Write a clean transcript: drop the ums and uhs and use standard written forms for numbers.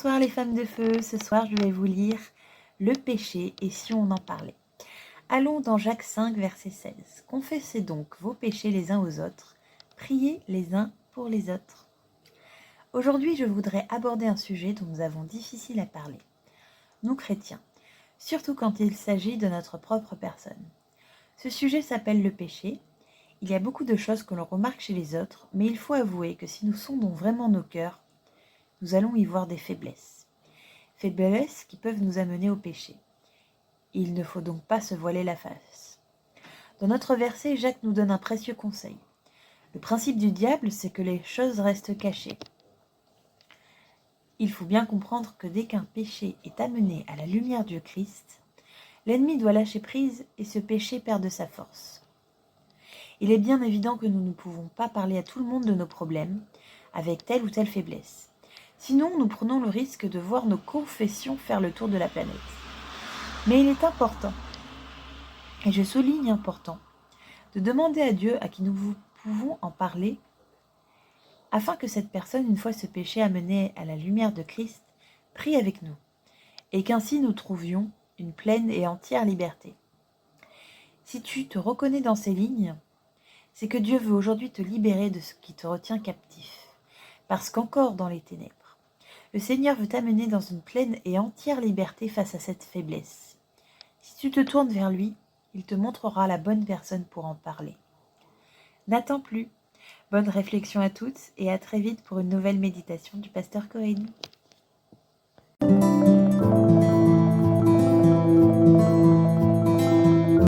Bonsoir les femmes de feu, ce soir je vais vous lire le péché et si on en parlait. Allons dans Jacques 5 verset 16. Confessez donc vos péchés les uns aux autres, priez les uns pour les autres. Aujourd'hui je voudrais aborder un sujet dont nous avons difficile à parler. Nous chrétiens, surtout quand il s'agit de notre propre personne. Ce sujet s'appelle le péché. Il y a beaucoup de choses que l'on remarque chez les autres, mais il faut avouer que si nous sondons vraiment nos cœurs, nous allons y voir des faiblesses. Faiblesses qui peuvent nous amener au péché. Il ne faut donc pas se voiler la face. Dans notre verset, Jacques nous donne un précieux conseil. Le principe du diable, c'est que les choses restent cachées. Il faut bien comprendre que dès qu'un péché est amené à la lumière du Christ, l'ennemi doit lâcher prise et ce péché perd de sa force. Il est bien évident que nous ne pouvons pas parler à tout le monde de nos problèmes, avec telle ou telle faiblesse. Sinon, nous prenons le risque de voir nos confessions faire le tour de la planète. Mais il est important, et je souligne important, de demander à Dieu à qui nous pouvons en parler, afin que cette personne, une fois ce péché amené à la lumière de Christ, prie avec nous, et qu'ainsi nous trouvions une pleine et entière liberté. Si tu te reconnais dans ces lignes, c'est que Dieu veut aujourd'hui te libérer de ce qui te retient captif, parce qu'encore dans les ténèbres, le Seigneur veut t'amener dans une pleine et entière liberté face à cette faiblesse. Si tu te tournes vers lui, il te montrera la bonne personne pour en parler. N'attends plus. Bonne réflexion à toutes et à très vite pour une nouvelle méditation du pasteur Corinne.